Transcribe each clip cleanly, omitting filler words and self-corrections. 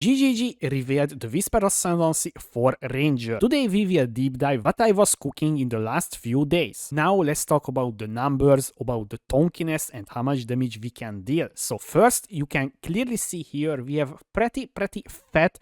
GGG revealed the Whisper Ascendancy for Ranger. Today we will deep dive what I was cooking in the last few days. Now let's talk about the numbers, about the tonkiness and how much damage we can deal. So first, you can clearly see here we have pretty fat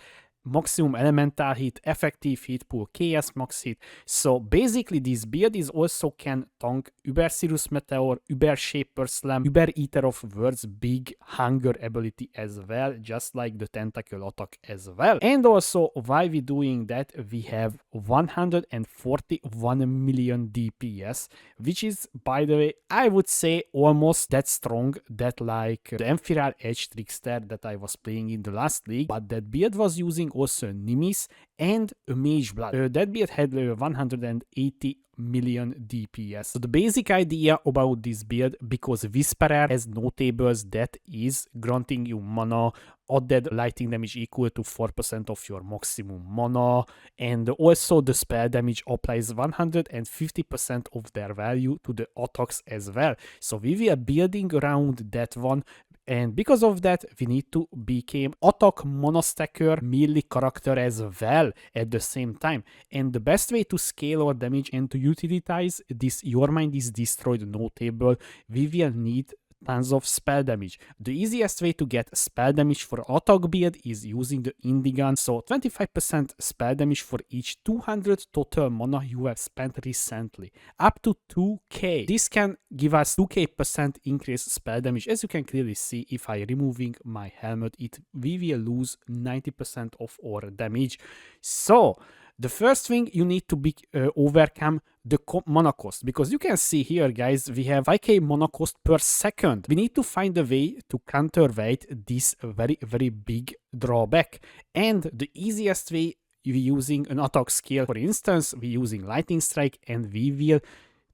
maximum elemental hit, effective hit pool, chaos max hit. So basically this build is also can tank Uber Cirrus Meteor, Uber Shaper Slam, Uber Eater of Words big hunger ability as well, just like the tentacle attack as well. And also why we doing that, we have 141 million DPS, which is, by the way, I would say almost that strong that like the Amphiral Edge Trickster that I was playing in the last league, but that build was using also Nimis and a Mage Blood. That build had 180 million DPS. So the basic idea about this build, because Whisperer has notables that is granting you mana, added lightning damage equal to 4% of your maximum mana, and also the spell damage applies 150% of their value to the attacks as well. So we were building around that one, and because of that we need to become attack monostacker melee character as well at the same time. And the best way to scale our damage and to utilize this Your Mind is Destroyed notable, we will need tons of spell damage. The easiest way to get spell damage for attack build is using the Indigan, so 25% spell damage for each 200 total mana you have spent recently, up to 2k. This can give us 2k% increase spell damage. As you can clearly see, if I removing my helmet, we will lose 90% of our damage. So the first thing you need to overcome the mana cost, because you can see here, guys, we have 5k mana cost per second. We need to find a way to counterweight this very big drawback, and the easiest way, we're using an attack skill. For instance, we're using Lightning Strike, and we will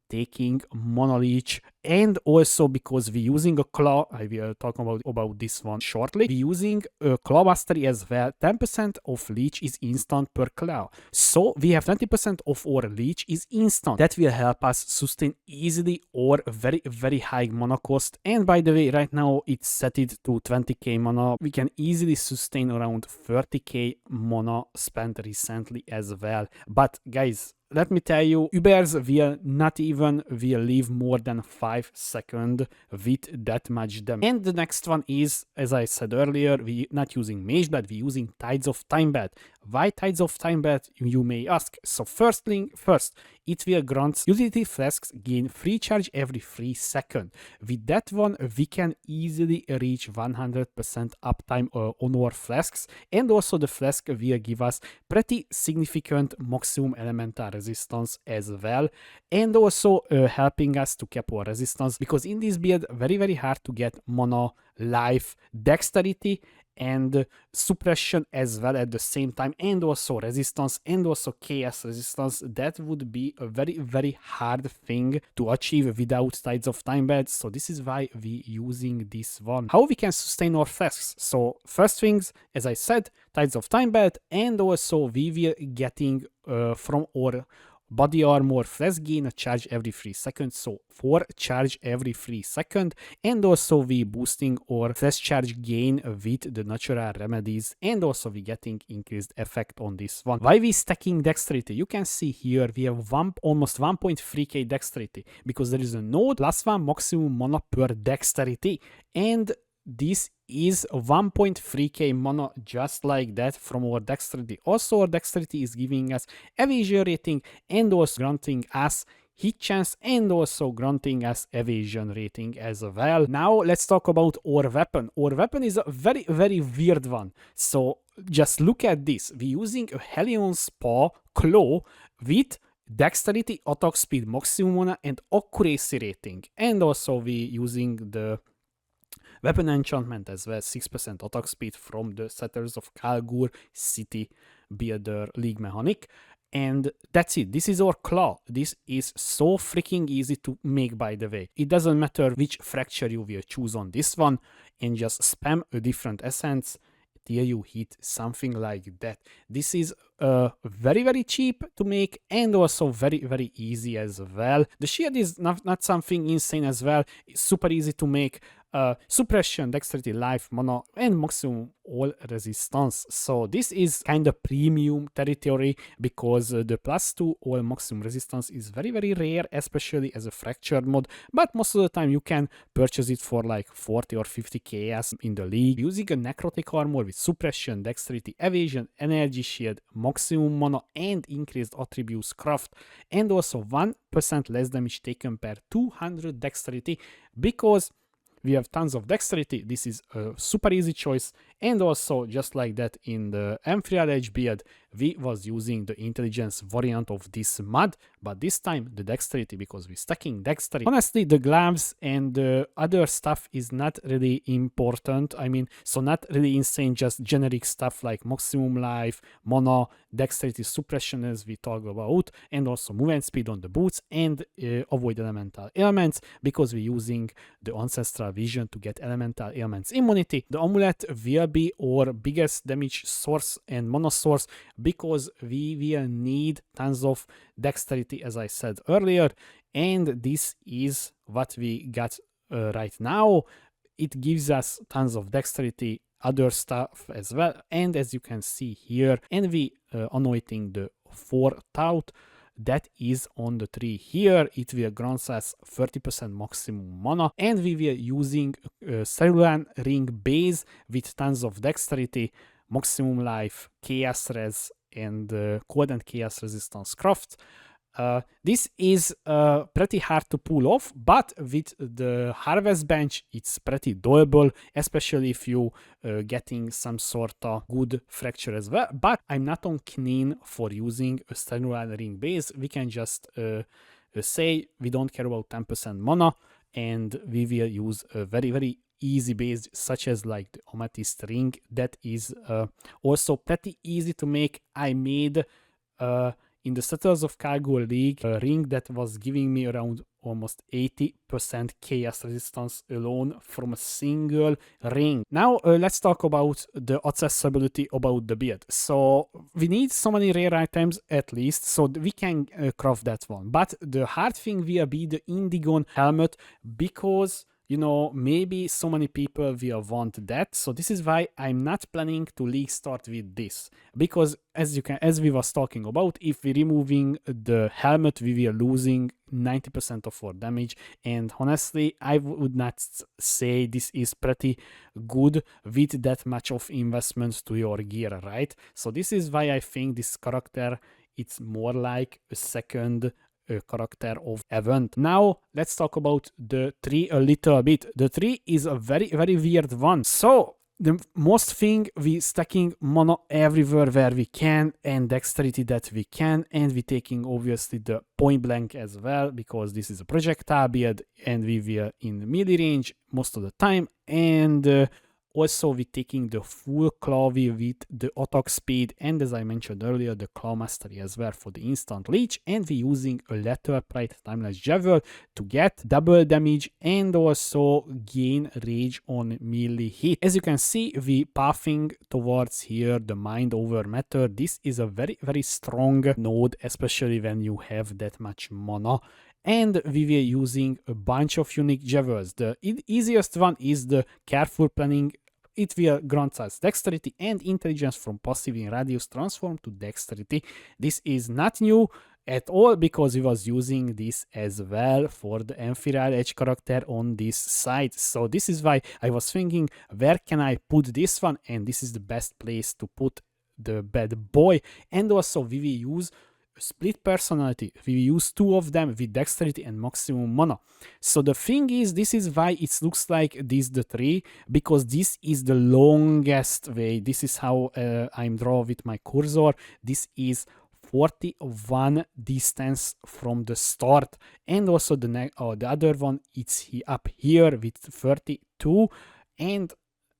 taking Mana Leech, and also because we're using a Claw, I will talk about this one shortly, we're using a Claw Mastery as well. 10% of Leech is instant per Claw, so we have 20% of our Leech is instant. That will help us sustain easily or very high mana cost. And by the way, right now it's set it to 20k mana. We can easily sustain around 30k mana spent recently as well. But guys, let me tell you, Ubers will not even live more than 5 seconds with that much damage. And the next one is, as I said earlier, we're not using Mage Blood, we're using Tides of Time Bat. Why Tides of Time Bat, you may ask? So first, it will grant utility flasks gain free charge every 3 seconds. With that one, we can easily reach 100% uptime on our flasks, and also the flask will give us pretty significant maximum elemental resistance as well, and also helping us to cap our resistance, because in this build very hard to get mana, life, dexterity and suppression as well at the same time, and also resistance and also chaos resistance. That would be a very hard thing to achieve without Tides of Time Bat. So this is why we using this one. How we can sustain our flasks? So first things, as I said, Tides of Time Bat, and also we will getting from our body armor flask gain a charge every 3 seconds, so 4 charge every 3 seconds, and also we boosting our flash charge gain with the natural remedies, and also we getting increased effect on this one. Why we stacking dexterity? You can see here we have almost 1.3k dexterity, because there is a node +1 maximum mana per dexterity, and this is 1.3k mana just like that from our dexterity. Also our dexterity is giving us evasion rating, and also granting us hit chance, and also granting us evasion rating as well. Now let's talk about our weapon. Our weapon is a very weird one. So just look at this. We're using a Helion's Paw Claw with dexterity, attack speed, maximum mana and accuracy rating, and also we using the weapon enchantment as well, 6% attack speed from the Setters of Kalgur City Builder League mechanic. And that's it. This is our claw. This is so freaking easy to make, by the way. It doesn't matter which fracture you will choose on this one, and just spam a different essence till you hit something like that. This is very cheap to make, and also very easy as well. The shield is not something insane as well. It's super easy to make. suppression, dexterity, life, mana, and maximum all resistance. So this is kind of premium territory because the +2 all maximum resistance is very, very rare, especially as a fractured mod. But most of the time you can purchase it for like 40 or 50 KS in the league. Using a necrotic armor with suppression, dexterity, evasion, energy shield, maximum mana, and increased attributes craft, and also 1% less damage taken per 200 dexterity, because we have tons of dexterity. This is a super easy choice. And also, just like that in the Ethereal Edge build, we was using the intelligence variant of this mod, but this time the dexterity, because we're stacking dexterity. Honestly, the gloves and the other stuff is not really important. I mean, so not really insane, just generic stuff like maximum life, mana, dexterity, suppression as we talked about, and also movement speed on the boots, and avoid elemental elements, because we're using the ancestral vision to get elemental elements immunity. The amulet will be our biggest damage source and mana source, because we will need tons of dexterity, as I said earlier, and this is what we got right now. It gives us tons of dexterity, other stuff as well, and as you can see here, and we anointing the 4th that is on the tree here. It will grant us 30% maximum mana, and we will using cellular ring base with tons of dexterity, maximum life, chaos res, and cold and chaos resistance craft. This is pretty hard to pull off, but with the harvest bench it's pretty doable, especially if you getting some sort of good fracture as well. But I'm not on keen for using a cellular ring base. We can just say we don't care about 10% mana, and we will use a very, very easy base such as like the amethyst ring. That is also pretty easy to make. I made in the Settlers of Cargo League a ring that was giving me around almost 80% chaos resistance alone from a single ring. Now let's talk about the accessibility about the build. So we need so many rare items at least, so we can craft that one. But the hard thing will be the Indigon helmet, because you know, maybe so many people will want that. So this is why I'm not planning to league start with this, because as we was talking about, if we're removing the helmet, we were losing 90% of our damage, and honestly I would not say this is pretty good with that much of investments to your gear, right? So this is why I think this character, it's more like a second character of event. Now let's talk about the tree a little bit. The tree is a very, very weird one. So the most thing, we stacking mana everywhere where we can, and dexterity that we can, and we taking obviously the point blank as well, because this is a projectile build and we were in melee range most of the time, and also we taking the full clawy with the attack speed, and as I mentioned earlier, the claw mastery as well for the instant leech, and we using a letter pride timeless javel to get double damage and also gain rage on melee hit. As you can see, we pathing towards here the mind over matter. This is a very, very strong node, especially when you have that much mana. And we were using a bunch of unique javels. The easiest one is the careful planning. It will grant us dexterity and intelligence from passive in radius transform to dexterity. This is not new at all, because we was using this as well for the Ethereal Edge character on this side. So this is why I was thinking, where can I put this one? And this is the best place to put the bad boy. And also we will use split personality. We use 2 of them with dexterity and maximum mana. So the thing is, this is why it looks like this the tree, because this is the longest way. This is how I'm draw with my cursor. This is 41 distance from the start, and also the other one, it's up here with 32, and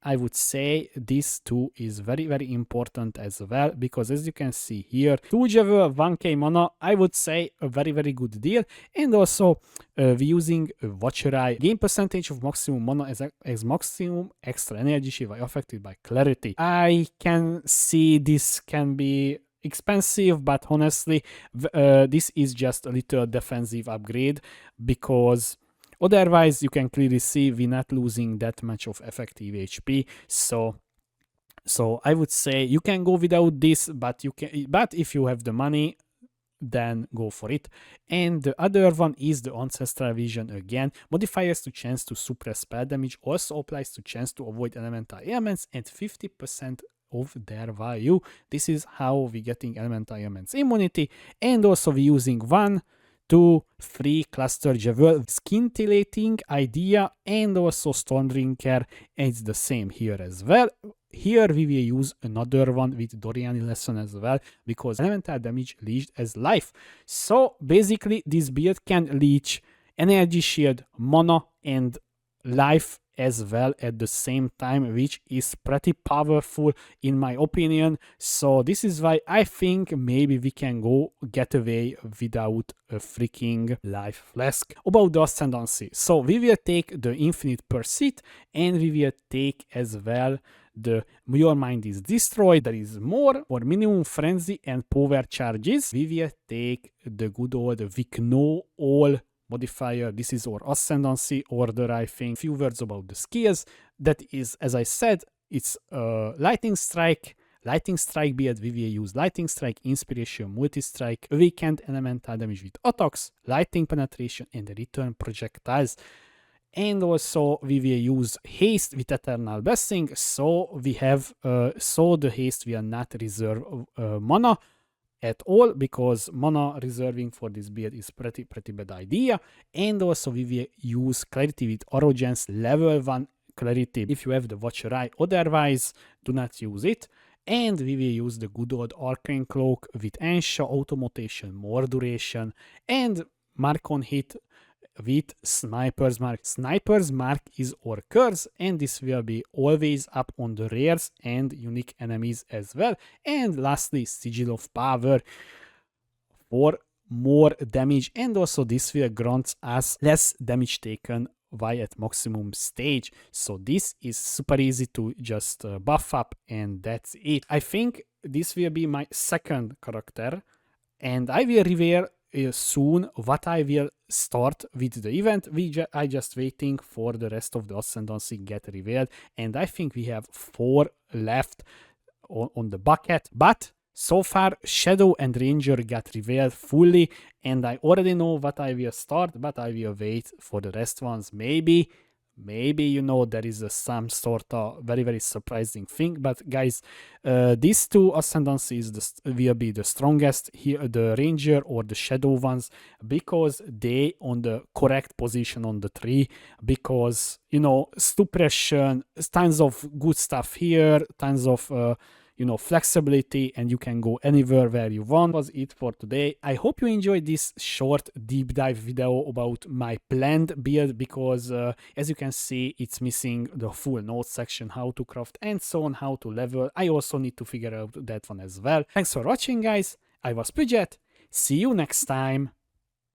I would say this too is very, very important as well, because as you can see here, 2 javel, 1k mana, I would say a very, very good deal. And also we're using Watcher Eye, gain percentage of maximum mana as maximum extra energy shield affected by clarity. I can see this can be expensive, but honestly this is just a little defensive upgrade, because Otherwise, you can clearly see we're not losing that much of effective HP. So I would say you can go without this, but if you have the money, then go for it. And the other one is the Ancestral Vision again. Modifiers to chance to suppress spell damage also applies to chance to avoid elemental ailments and 50% of their value. This is how we're getting elemental ailments immunity. And also we're using 1, 2, 3 cluster jewel, scintillating idea, and also Stormdrinker. It's the same here as well. Here we will use another one with Doriani lesson as well, because elemental damage leached as life. So basically this build can leech energy shield, mana, and life as well at the same time, which is pretty powerful in my opinion. So this is why I think maybe we can go get away without a freaking life flask. About the Ascendancy, so we will take the Infinite Pursuit, and we will take as well the Your Mind is Destroyed. There is more for minimum frenzy and power charges. We will take the good old Know All modifier. This is our Ascendancy order, I think. Few words about the skills. That is, as I said, it's Lightning Strike. Lightning Strike build, we will use Lightning Strike, Inspiration, Multi-Strike, Weakened Elemental Damage with attacks, Lightning Penetration, and Return Projectiles. And also we will use Haste with Eternal Blessing, so we have the haste will not reserve mana at all, because mana reserving for this build is pretty bad idea. And also we will use Clarity with Arrogance, level 1 Clarity if you have the Watcher Eye, otherwise do not use it. And we will use the good old Arcane Cloak with Ansha, Automation, more duration, and Mark on Hit with Sniper's Mark. Sniper's Mark is our curse, and this will be always up on the rares and unique enemies as well. And lastly, Sigil of Power for more damage, and also this will grant us less damage taken while at maximum stage. So this is super easy to just buff up, and that's it. I think this will be my second character, and I will reveal soon what I will start with the event. I just waiting for the rest of the Ascendancy get revealed, and I think we have 4 left on the bucket. But so far Shadow and Ranger got revealed fully, and I already know what I will start, but I will wait for the rest ones. Maybe there is some sort of very surprising thing. But guys, these two Ascendancies will be the strongest here, the Ranger or the Shadow ones, because they on the correct position on the tree, because suppression, tons of good stuff here, tons of flexibility, and you can go anywhere where you want. That was it for today. I hope you enjoyed this short deep dive video about my planned build, because as you can see, it's missing the full notes section, how to craft and so on, how to level. I also need to figure out that one as well. Thanks for watching, guys. I was Pidget. See you next time.